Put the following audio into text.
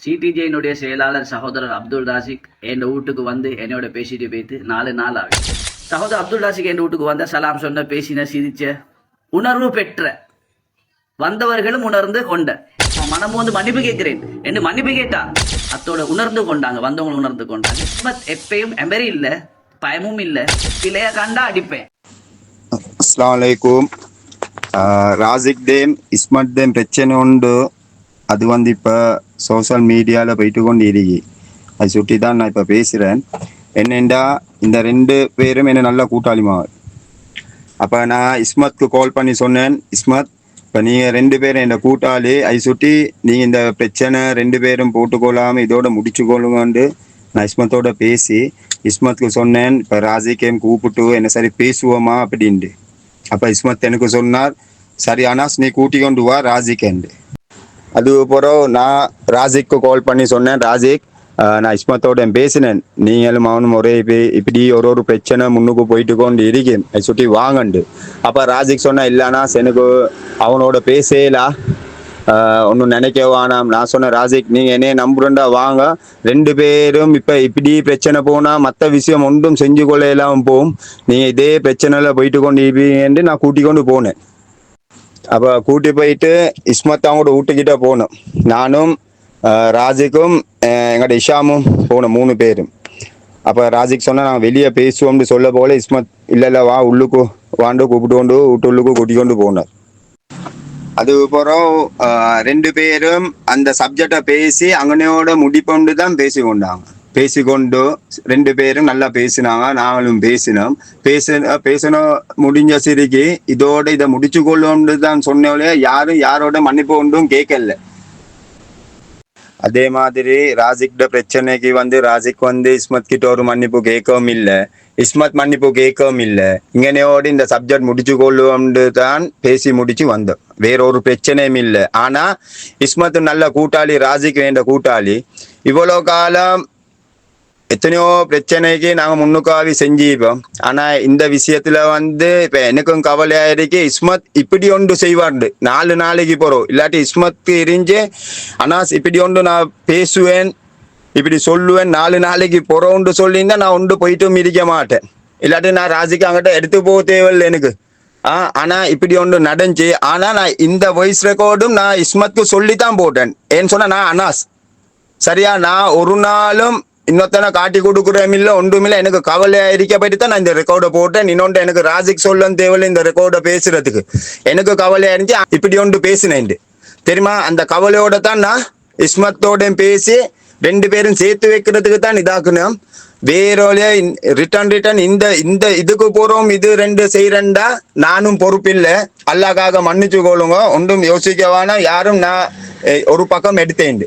சிடிஜேயினுடைய செயலாளர் சகோதரர் அப்துல் ராசிக் என் வீட்டுக்கு வந்து என்னோட பேசிட்டு போய்த்து 4 நாள் ஆகும். சகோதரர் அப்துல் ராசிக் என் வீட்டுக்கு வந்த சலாம் சொன்ன, பேசின, சிரிச்ச, உணர்வு பெற்ற வந்தவர்களும் உணர்ந்து கொண்ட மனமும் வந்து மன்னிப்பு கேட்கிறேன் என்று மன்னிப்பு கேட்டா அத்தோட உணர்ந்து கொண்டாங்க, வந்தவங்க உணர்ந்து கொண்டாங்க. எப்பயும் எம்பரி இல்ல, பயமும் இல்ல, பிள்ளைய கண்டா அடிப்பேன். அஸ்ஸலாமு அலைக்கும். ராசிக் தேம் இஸ்மத் தேம் பிரச்சனை உண்டு. அது வந்து இப்போ சோஷியல் மீடியாவில் போயிட்டு கொண்டு இருக்கு. அதை சுற்றி தான் நான் இப்போ பேசுகிறேன். என்னென்றா இந்த 2 பேரும் என்ன நல்ல கூட்டாளிமாவை. அப்போ நான் இஸ்மத்துக்கு கால் பண்ணி சொன்னேன், இஸ்மத் இப்போ நீங்கள் 2 பேரும் என்னோட கூட்டாளி, அதை சுற்றி நீங்கள் இந்த பிரச்சனை 2 பேரும் போட்டுக்கொள்ளாமல் இதோட முடிச்சுக்கொள்ளுங்கன்னு நான் இஸ்மத்தோட பேசி இஸ்மத்துக்கு சொன்னேன். இப்போ ராசிக்கையும் கூப்பிட்டு என்ன சரி பேசுவோமா அப்படின்ட்டு. அப்போ இஸ்மத் எனக்கு சொன்னார், சரி அனாஸ் நீ கூட்டி கொண்டு வா ராசிக்கேண்டு. அதுக்கப்புறம் நான் ராசிக்கு கால் பண்ணி சொன்னேன், ராசிக் நான் இஸ்மத்தோட பேசினேன், நீங்களும் அவனும் ஒரே இப்படி ஒரு பிரச்சனை முன்னுக்கு போயிட்டு கொண்டு இருக்கேன், அதை சுற்றி வாங்கண்டு. அப்போ ராசிக் சொன்னேன், இல்லைனா எனக்கு அவனோட பேசலா, ஒன்றும் நினைக்க வேணாம். நான் சொன்னேன், ராசிக் நீங்கள் என்னைய நம்புறண்டா வாங்க, 2 பேரும் இப்போ இப்படி பிரச்சனை போனால் மற்ற விஷயம் ஒன்றும் செஞ்சு கொள்ள இல்லாமல் போகும், நீங்கள் இதே பிரச்சனையில் போயிட்டு கொண்டு இருப்பீங்கன்னு நான் கூட்டி கொண்டு போனேன். அப்போ கூட்டி போயிட்டு இஸ்மத் அவங்களோட வீட்டுக்கிட்ட போனோம். நானும் ராஜிக்கும் எங்களோட இஷாமும் போனோம், 3 பேரும். அப்போ ராஜிக் சொன்னால் நாங்கள் வெளியே பேசுவோம்னு சொல்ல போல இஸ்மத் இல்லை வா உள்ளுக்கு வாண்டு கூப்பிட்டு கொண்டு உள்ளுக்கு கூட்டி கொண்டு போனார். அதுக்கப்புறம் 2 பேரும் அந்த சப்ஜெக்டை பேசி அங்கனையோட முடிப்பொண்டு தான் பேசிக்கொண்டாங்க. பேசிக்கொண்டு 2 பேரும் நல்லா பேசினாங்க, நாங்களும் பேசினோம். பேசணும் முடிஞ்ச சிரிக்கு இதோட இதை முடிச்சு கொள்ளோம்னு தான் சொன்னோலே, யாரும் யாரோட மன்னிப்பு ஒன்றும் கேட்கல. அதே மாதிரி ராசிக்கிட்ட பிரச்சனைக்கு வந்து ராசிக் வந்து இஸ்மத் கிட்ட ஒரு மன்னிப்பு கேட்கவும் இல்லை, இஸ்மத் மன்னிப்பு கேட்கவும் இல்லை. இங்கனையோடு இந்த சப்ஜெக்ட் முடிச்சு கொள்ளுவோம்னு தான் பேசி முடிச்சு வந்தோம், வேற ஒரு பிரச்சனையும் இல்லை. ஆனா இஸ்மத் நல்ல கூட்டாளி, ராசிக் வேண்ட கூட்டாளி. இவ்வளோ காலம் எத்தனையோ பிரச்சனைக்கு நாங்கள் முன்னுக்காவி செஞ்சுப்போம். ஆனால் இந்த விஷயத்துல வந்து இப்போ எனக்கும் கவலையாக இருக்கு, இஸ்மத் இப்படி ஒன்று செய்வாண்டு 4 நாளைக்கு போகிறோம். இல்லாட்டி இஸ்மத்துக்கு இருந்து அனாஸ் இப்படி ஒன்று நான் பேசுவேன், இப்படி சொல்லுவேன், 4 நாளைக்கு போகிறோன்னு சொல்லியிருந்தா நான் ஒன்று போயிட்டும் இருக்க மாட்டேன். இல்லாட்டி நான் ராசிக்கு அங்கிட்ட எடுத்து போக தேவையில்லை எனக்கு. ஆனால் இப்படி ஒன்று நடந்துச்சு. ஆனால் நான் இந்த வாய்ஸ் ரெக்கார்டும் நான் இஸ்மத்துக்கு சொல்லித்தான் போட்டேன். ஏன்னு சொன்னால் நான் அனாஸ் சரியா, நான் ஒரு நாளும் இன்னொத்தனை காட்டி கொடுக்குறேன் இல்லை ஒன்றுமில்லை. எனக்கு கவலையா இருக்க போயிட்டு தான் நான் இந்த ரெக்கார்டை போட்டேன். இன்னொன்று எனக்கு ராசிக் சொல்லவும் தேவையில்லை இந்த ரெக்கார்டை பேசுறதுக்கு. எனக்கு கவலையா இருந்துச்சு, இப்படி ஒன்று பேசினேன் தெரியுமா. அந்த கவலையோட தான் நான் இஸ்மத்தோட பேசி 2 பேரும் சேர்த்து வைக்கிறதுக்கு தான் இதாக்குனோம். வேறோலையா ரிட்டர்ன் இந்த இதுக்கு போறோம், இது 2 செய்யறேன்டா நானும் பொறுப்பில்லை, அல்லாஹ்க்காக மன்னிச்சு கொள்ளுங்க, ஒன்றும் யோசிக்க வேணாம். யாரும் நான் ஒரு பக்கம் எடுத்தேன்.